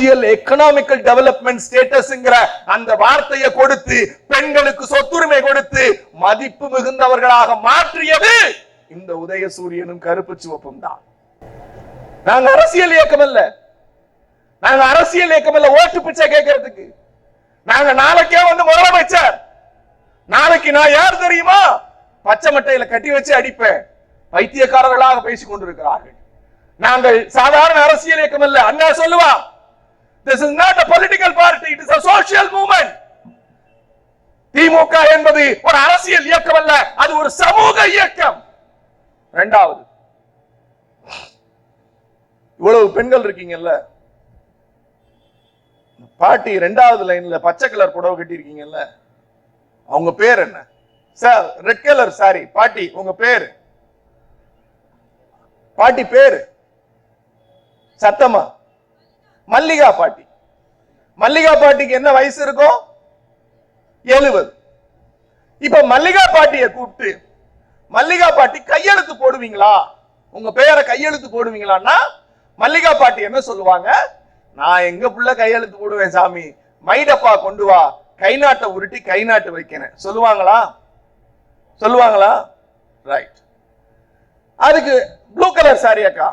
Social economical development ஸ்டேட்டஸ்ங்கிற அந்த வார்த்தையை கொடுத்து பெண்களுக்கு சொத்துரிமை கொடுத்து மதிப்பு மிகுந்தவர்களாக மாற்றியது இந்த உதயசூரியனும் கருப்பு சிவப்பும் தான். நாங்க அரசியல் இயக்கம் அல்ல, நாங்க அரசியல் இயக்கம் அல்ல ஓட்டு பிச்சை கேட்கறதுக்கு. நாங்க நாளைக்கே வந்து முதலமைச்சர், நாளைக்கு நான் யார் தெரியுமா, பச்சை மட்டையில கட்டி வச்சு அடிப்பேன், பைத்தியக்காரர்களாக பேசிக் கொண்டிருக்கிறார்கள். நாங்கள் சாதாரண அரசியல் இயக்கம் அல்ல. அண்ணா சொல்லுவா, this is not a political party, it is a social movement. திமுக என்பது ஒரு அரசியல் இயக்கம் அல்ல, அது ஒரு சமூக இயக்கம். இரண்டாவது, இவ்வளவு பெண்கள் இருக்கீங்கல்ல, பாட்டி இரண்டாவது லைன்ல பச்சை கலர் புடவை கட்டி இருக்கீங்கல்ல, அவங்க பேர் என்ன சார்? Red colour sorry. பாட்டி உங்க பேரு? பாட்டி பேரு சத்தமா? மல்லிகா பாட்டி. மல்லிகா பாட்டிக்கு என்ன வயசு இருக்கும்? 70. இப்ப மல்லிகா பாட்டியை கூப்பிட்டு, மல்லிகா பாட்டி கையெழுத்து போடுவீங்களா, உங்க பெயரை கையெழுத்து போடுவீங்களான்னா மல்லிகா பாட்டி என்ன சொல்லுவாங்க? நான் எங்க புள்ள கையெழுத்து போடுவேன் சாமி, மைடப்பா கொண்டு வா, கை நாட்டை உருட்டி கை நாட்டு வைக்கிறேன் சொல்லுவாங்களா? சொல்லுவாங்களா? ரைட். அதுக்கு ப்ளூ கலர் சாரி அக்கா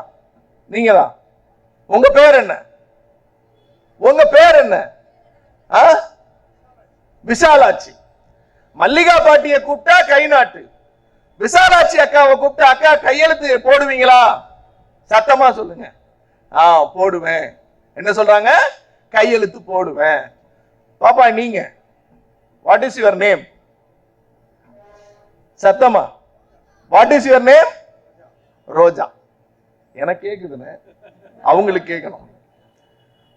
நீங்க தான், உங்க பேர் என்ன? உங்க பேர் என்ன? விசாலாட்சி. மல்லிகா பாட்டியை கூப்பிட்டா கை நாட்டு, விசாலாட்சி அக்காவை கூப்பிட்டா அக்கா கையெழுத்து போடுவீங்களா? சத்தமா சொல்லுங்க. போடுவேன். என்ன சொல்றாங்க? கையெழுத்து போடுவேன். பாப்பா நீங்க வாட் இஸ் யுவர் நேம்? சத்தமா வாட் இஸ் யுவர் நேம்? ரோஜா. எனக்கு கேக்குதுன்னு அவங்களுக்கு கேட்கணும்.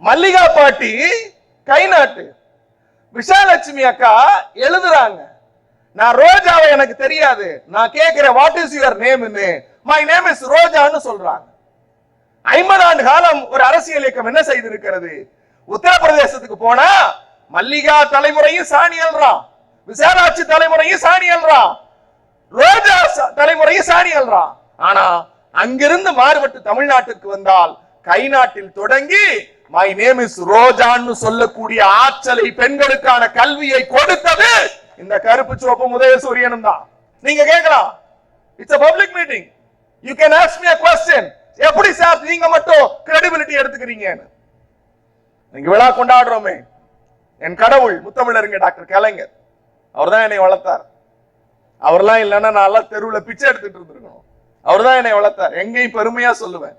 மல்லிகா பாட்டி கை நாட்டு, விசாலட்சுமி அக்கா எழுதுறாங்க, நான் ரோஜாவை எனக்கு தெரியாது, நான் கேட்கிறேன் what is your name? My name is ரோஜான்னு சொல்றாங்க. 50 ஆண்டு காலம் ஒரு அரசியல் இயக்கம் என்ன செய்திருக்கிறது? உத்தரப்பிரதேசத்துக்கு போனா மல்லிகா தலைமுறையும் சாணி அல்றான், விசாலாட்சி தலைமுறையும் சாணி அல்றான், ரோஜா தலைமுறையும் சாணி அல்றான். ஆனா அங்கிருந்து மாறுபட்டு தமிழ்நாட்டிற்கு வந்தால் கை நாட்டில் தொடங்கி மை நேம் இஸ் ரோஜான்னு சொல்லக்கூடிய ஆற்றலை, பெண்களுக்கான கல்வியை கொடுத்தது இந்த கருப்பு சிவப்பு உதயசூரியனும் தான். நீங்க கேட்கலாம், it's a public meeting, you can ask me a question. எப்படி சார் நீங்க மட்டும் கிரெடிபிலிட்டி எடுத்துக்கிறீங்கன்னு? நீங்க விழா கொண்டாடுறோமே, என் கடவுள் முத்தமிழருங்க டாக்டர் கலைஞர், அவர் தான் என்னை வளர்த்தார். அவர்லாம் இல்லைன்னா நான் எல்லாம் தெருவில் பிச்சை எடுத்துட்டு இருந்திருக்கணும். அவர் தான் என்னை வளர்த்தார். எங்கேயும் பெருமையா சொல்லுவேன்.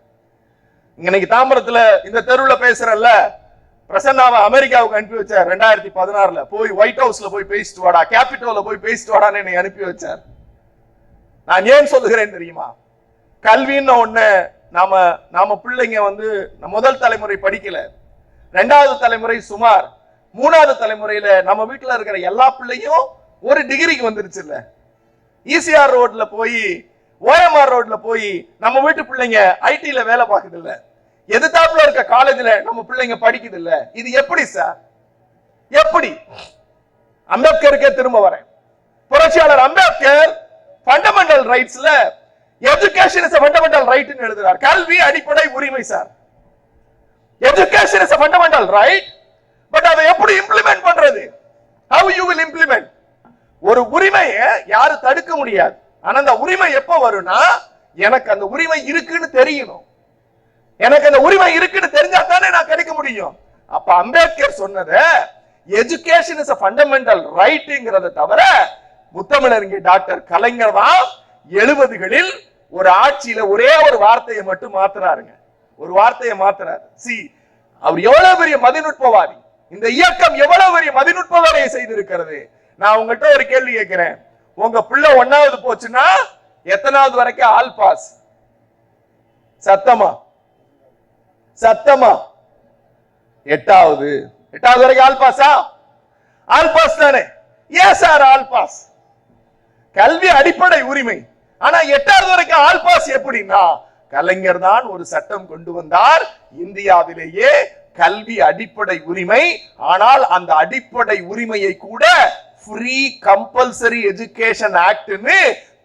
இன்னைக்கு தாம்பரத்துல இந்த தெருவில் பேசுறல்ல, பிரசன்னாவை அமெரிக்காவுக்கு அனுப்பி வச்சார் 2016. போய் ஒயிட் ஹவுஸ்ல போய் பேசிட்டு வாடா, கேபிட்டோல போய் பேசிட்டு வாடான்னு என்னை அனுப்பி வச்சார். நான் ஏன் சொல்லுகிறேன் தெரியுமா? கல்வின்னு ஒண்ணு நாம பிள்ளைங்க வந்து முதல் தலைமுறை படிக்கல, 2வது தலைமுறை சுமார், 3வது தலைமுறையில நம்ம வீட்டுல இருக்கிற எல்லா பிள்ளையும் ஒரு டிகிரிக்கு வந்துருச்சு இல்ல. ஈசிஆர் ரோட்ல போய், ஓஎம்ஆர் ரோட்ல போய் நம்ம வீட்டு பிள்ளைங்க ஐடில வேலை பார்க்குது இல்ல, எதிர்த்தாப்புல இருக்க காலேஜ்ல நம்ம பிள்ளைங்க படிக்குது இல்ல. இது எப்படி சார்? எப்படி? அம்பேத்கருக்கே திரும்ப வரேன். புரட்சியாளர் அம்பேத்கர் ஃபண்டமெண்டல் ரைட்ஸ்ல education is a fundamental right ன்னு எழுதுறார். கல்வி அடிப்படை உரிமை sir. Education is a fundamental right, but அதை எப்படி இம்ப்ளிமெண்ட் பண்றது? how you will implement? ஒரு உரிமையை யாரு தடுக்க முடியாது. ஆனா அந்த உரிமை எப்ப வரும்னா, எனக்கு அந்த உரிமை இருக்குன்னு தெரியணும். எனக்கு அந்த உரிமை இருக்குன்னு தெரிஞ்சா தானே நான் கிடைக்க முடியும். அப்ப அம்பேத்கர் சொன்னது எஜுகேஷன் இஸ் a fundamental rightங்கிறத தவிர முத்தமிழறிஞ டாக்டர் கலைஞர் தான் 70களில் ஒரு ஆட்சியில ஒரே ஒரு வார்த்தையை மட்டும் மாத்துறாருங்க. ஒரு வார்த்தையை மாத்துறாரு. அவர் எவ்வளவு பெரிய மதிநுட்பவாதி, இந்த இயக்கம் எவ்வளவு பெரிய மதிநுட்ப வேலையை செய்திருக்கிறது. நான் உங்ககிட்ட ஒரு கேள்வி கேட்கிறேன், உங்க பிள்ளை 1வது போச்சுன்னா எத்தனாவது வரைக்கும் ஆல் பாஸ்? சத்தமா சத்தமா? 8வது வரைக்கும் ஆல் பாஸா? ஆல் பாஸ் தானே? ஏன் சார் ஆல் பாஸ்? கல்வி அடிப்படை உரிமை. ஆனா 8வது வரைக்கும் ஆல் பாஸ் எப்படின்னா, கலைஞர் தான் ஒரு சட்டம் கொண்டு வந்தார், இந்தியாவிலேயே கல்வி அடிப்படை உரிமை. ஆனால் அந்த அடிப்படை உரிமையை கூட ஃப்ரீ கம்பல்சரி எஜுகேஷன் ஆக்ட்னு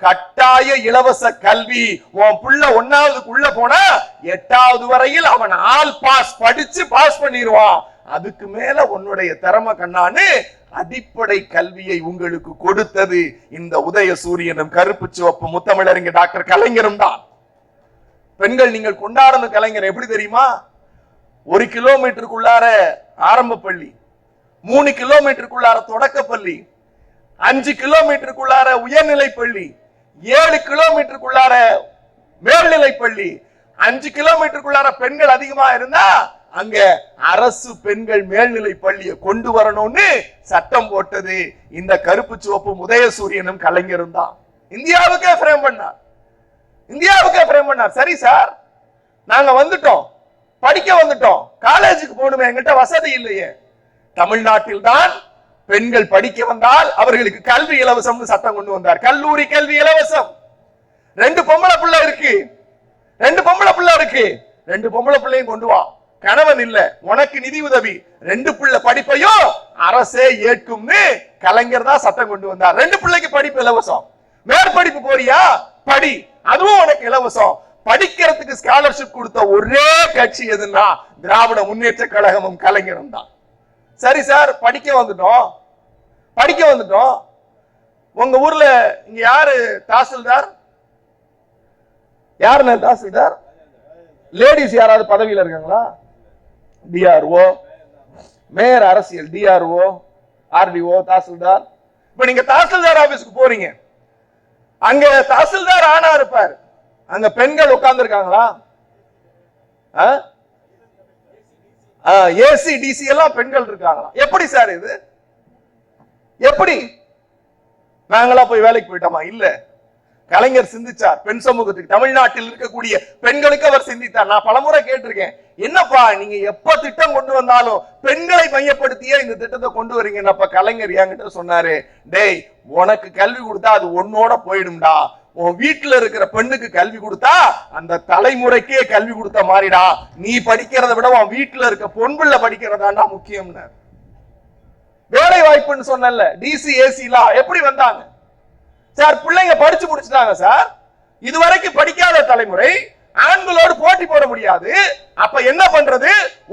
கட்டாய இலவச கல்வி. உன் புள்ள 1வதுக்குள்ள போனா 8வது வரையில் அவன் ஆல் பாஸ் படிச்சு பாஸ் பண்ணிடுவான். அதுக்கு மேல உன்னுடைய திறமை கண்ணான்னு அடிப்படை கல்வியை உங்களுக்கு கொடுத்தது இந்த உதய சூரியனும் கருப்பு சிவப்பு முத்தமிழறிஞர் டாக்டர் கலைஞரும் தான். பெண்கள் நீங்கள் கொண்டாடணும் கலைஞர் எப்படி தெரியுமா? 1 கிலோமீட்டருக்குள்ளார ஆரம்ப பள்ளி, 3 கிலோமீட்டருக்குள்ளார தொடக்க பள்ளி, 5 கிலோமீட்டருக்குள்ளார உயர்நிலை பள்ளி, 7 கிலோமீட்டருக்குள்ளார மேல்நிலை பள்ளி, 5 கிலோமீட்டருக்குள்ளார பெண்கள் அதிகமா இருந்தா அங்க அரசு பெண்கள் மேல்நிலை பள்ளியை கொண்டு வரணும்னு சட்டம் போட்டது இந்த கருப்பு சிவப்பு உதயசூரியனும் கலைஞரும் தான். இந்தியாவுக்கே ஃப்ரேம் பண்ணார், இந்தியாவுக்கே ஃப்ரேம் பண்ணார். சரி சார், நாங்க வந்துட்டோம், படிக்க வந்துட்டோம், காலேஜுக்கு போகணுமே, எங்கிட்ட வசதி இல்லையே. தமிழ்நாட்டில் தான் பெண்கள் படிக்க வந்தால் அவர்களுக்கு கல்வி இலவசம் சட்டம் கொண்டு வந்தார். கல்லூரி கல்வி இலவசம். 2 பொம்பளை பிள்ளை இருக்கு, 2 பொம்பளை பிள்ளை இருக்கு, 2 பொம்பளை பிள்ளையும் கொண்டு வா. கணவன் இல்ல, உனக்கு நிதி உதவி, 2 பிள்ளை படிப்பையும் அரசே ஏற்கும்னு கலைஞர் தான் சட்டம் கொண்டு வந்தார். 2 பிள்ளைக்கு படிப்பு இலவசம். மேற்படிப்பு போறியா படி, அதுவும் உனக்கு இலவசம். படிக்கிறதுக்கு ஸ்காலர்ஷிப் கொடுத்த ஒரே கட்சி எதுன்னா திராவிட முன்னேற்ற கழகமும் கலைஞரும் தான். சரி சார், படிக்க வந்துட்டோம், படிக்க வந்துட்டோம். உங்க ஊர்ல இங்க யாரு தாசில்தார்? யாருன்னு தாசில்தார்? லேடிஸ் யாராவது பதவியில் இருக்காங்களா? டிஆர்ஓ, மேயர், அரசியல், டிஆர்ஓ, ஆர்டிஓ, தாசில்தார். இப்ப நீங்க தாசில்தார் ஆபீஸ்க்கு போறீங்க, அங்க தாசில்தார் ஆனா இருப்பார், அங்க பெண்கள் உட்கார்ந்து இருக்காங்களா? ஏசி டிசி எல்லாம் பெண்கள் இருக்காங்களா? எப்படி சார் இது? எப்படி? நாங்களா போய் வேலைக்கு போயிட்டோமா? இல்ல, கலைஞர் சிந்திச்சார். பெண் சமூகத்துக்கு, தமிழ்நாட்டில் இருக்கக்கூடிய பெண்களுக்கு அவர் சிந்தித்தார். நான் பலமுறை கேட்டிருக்கேன், என்னப்பா நீங்க எப்ப திட்டம் கொண்டு வந்தாலும் பெண்களை மையப்படுத்தியே இந்த திட்டத்தை கொண்டு வரீங்கன்னப்ப கலைஞர் என்கிட்ட சொன்னாரு, டேய் உனக்கு கல்வி கொடுத்தா அது உன்னோட போயிடும்டா, உன் வீட்டுல இருக்கிற பெண்ணுக்கு கல்வி கொடுத்தா அந்த தலைமுறைக்கே கல்வி கொடுத்த மாதிரிடா, நீ படிக்கிறத விட உன் வீட்டுல இருக்க பொன் பிள்ளை படிக்கிறதாண்டா முக்கியம்னு. வேலை வாய்ப்புன்னு சொன்னல, டிசி ஏசிலாம் எப்படி வந்தாங்க சார்? பிள்ளைங்க படிச்சு முடிச்சுட்டாங்க சார். இதுவரைக்கும் படிக்காத தலைமுறை ஆண்களோடு போட்டி போட முடியாது. அப்ப என்ன பண்றது?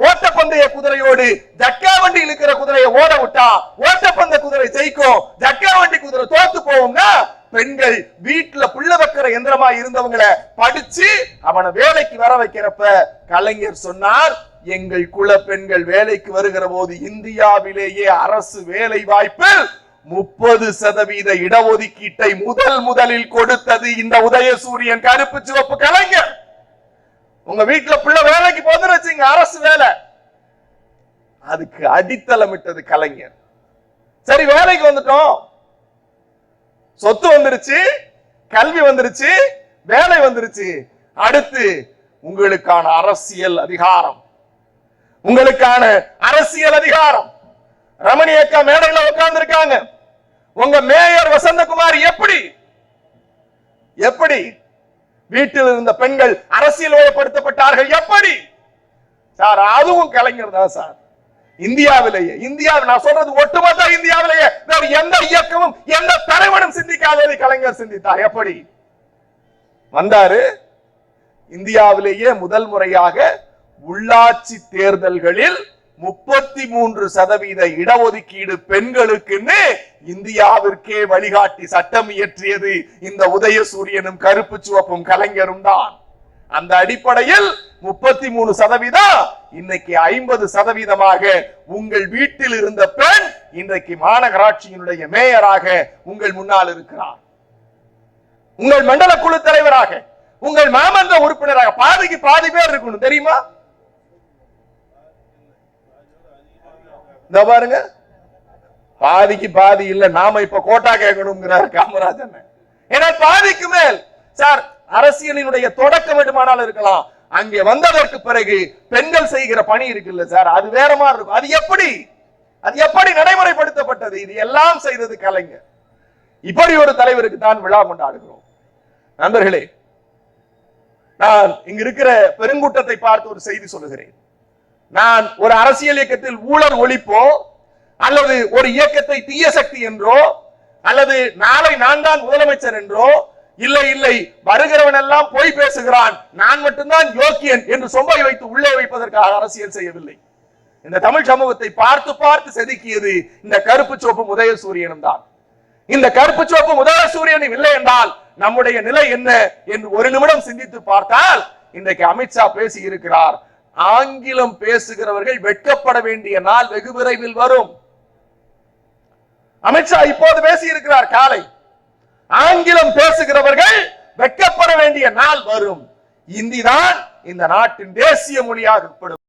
ஓட்டப்பந்தய குதிரையோடு ஜக்கா வண்டி இழுக்கிற குதிரையை ஓட விட்டா ஓட்டப்பந்த குதிரை ஜெயிக்கும், ஜக்கா வண்டி குதிரை தோத்து போகும்னா பெண்கள் வீட்டுல புள்ள வைக்கிற எந்திரமா இருந்தவங்களை படிச்சு அவனை வேலைக்கு வர வைக்கிறப்ப கலைஞர் சொன்னார், எங்கள் குல பெண்கள் வேலைக்கு வருகிற போது இந்தியாவிலேயே அரசு வேலை வாய்ப்பில் 30% இடஒதுக்கீட்டை முதலில் கொடுத்தது இந்த உதயசூரியன் கருப்பு சிவப்பு கலைஞர். உங்க வீட்டுல பிள்ளை வேலைக்கு போதுன்னு அரசு வேலை, அதுக்கு அடித்தளமிட்டது கலைஞர். சரி, வேலைக்கு வந்துட்டோம், சொத்து வந்துருச்சு, கல்வி வந்துருச்சு, வேலை வந்துருச்சு. அடுத்து உங்களுக்கான அரசியல் அதிகாரம், உங்களுக்கான அரசியல் அதிகாரம். ரமணி அக்கா மேடையில உட்கார்ந்து இருக்காங்க. உங்க மேயர் வசந்தகுமார் எப்படி வீட்டில் இருந்த பெண்கள் அரசியல் வயப்படுத்தப்பட்டார்கள்? எப்படி சார்? அதுவும் கலைஞர் தான் சார். இந்தியாவிலேயே, நான் சொல்றது ஒட்டுமொத்த இந்தியாவிலேயே வேறு எந்த இயக்கமும் எந்த தலைவனும் சிந்திக்காததை கலைஞர் சிந்தித்தார். எப்படி வந்தாரு? இந்தியாவிலேயே முதல் முறையாக உள்ளாட்சி தேர்தல்களில் 33% இடஒதுக்கீடு பெண்களுக்குன்னு இந்தியாவிற்கே வழிகாட்டி சட்டம் இயற்றியது இந்த உதயசூரியனும் கருப்பு சிவப்பும் கலைஞரும் தான். அந்த அடிப்படையில் 33% இன்னைக்கு 50% உங்கள் வீட்டில் இருந்த பெண் இன்றைக்கு மாநகராட்சியினுடைய மேயராக உங்கள் முன்னால் இருக்கிறார், உங்கள் மண்டல குழு தலைவராக, உங்கள் மாமன்ற உறுப்பினராக. பாதிக்கு பாதி பேர் இருக்கணும் தெரியுமா? பாருங்க, பாதிக்கு பாதி இல்ல, நாம இப்ப கோட்டா கேட்கணும்ங்கிறார் காமராஜன். ஏன்னா பாதிக்கு மேல் சார் அரசியலினுடைய தொடக்கம் வேண்டுமானால் இருக்கலாம், அங்கே வந்ததற்கு பிறகு பெண்கள் செய்கிற பணி இருக்குல்ல சார், அது வேற மாதிரி இருக்கும். அது எப்படி நடைமுறைப்படுத்தப்பட்டது? இது எல்லாம் செய்தது கலைஞர். இப்படி ஒரு தலைவருக்கு தான் விழா கொண்டாடுகிறோம். நண்பர்களே, நான் இங்க இருக்கிற பெருங்கூட்டத்தை பார்த்து ஒரு செய்தி சொல்லுகிறேன். நான் ஒரு அரசியல் இயக்கத்தில் ஊழல் ஒழிப்போ அல்லது ஒரு இயக்கத்தை தீய சக்தி என்றோ அல்லது நாளை நான் தான் முதலமைச்சர் என்றோ இல்லை இல்லை, வருகிறவன் எல்லாம் போய் பேசுகிறான், நான் மட்டும்தான் யோக்கியன் என்று சொம்பை வைத்து உள்ளே வைப்பதற்காக அரசியல் செய்யவில்லை. இந்த தமிழ் சமூகத்தை பார்த்து பார்த்து செதுக்கியது இந்த கருப்பு சோப்பும் உதயசூரியனும் தான். இந்த கருப்பு சோப்பும் உதயசூரியனும் இல்லை என்றால் நம்முடைய நிலை என்ன என்று ஒரு நிமிடம் சிந்தித்து பார்த்தால், இன்றைக்கு அமித்ஷா பேசி இருக்கிறார், ஆங்கிலம் பேசுகிறவர்கள் வெட்கப்பட வேண்டிய நாள் வெகு விரைவில் வரும். அமித்ஷா இப்போது பேசி இருக்கிறார் காலை, ஆங்கிலம் பேசுகிறவர்கள் வெட்கப்பட வேண்டிய நாள் வரும். இந்தி தான் இந்த நாட்டின் தேசிய மொழியாகப்படும்.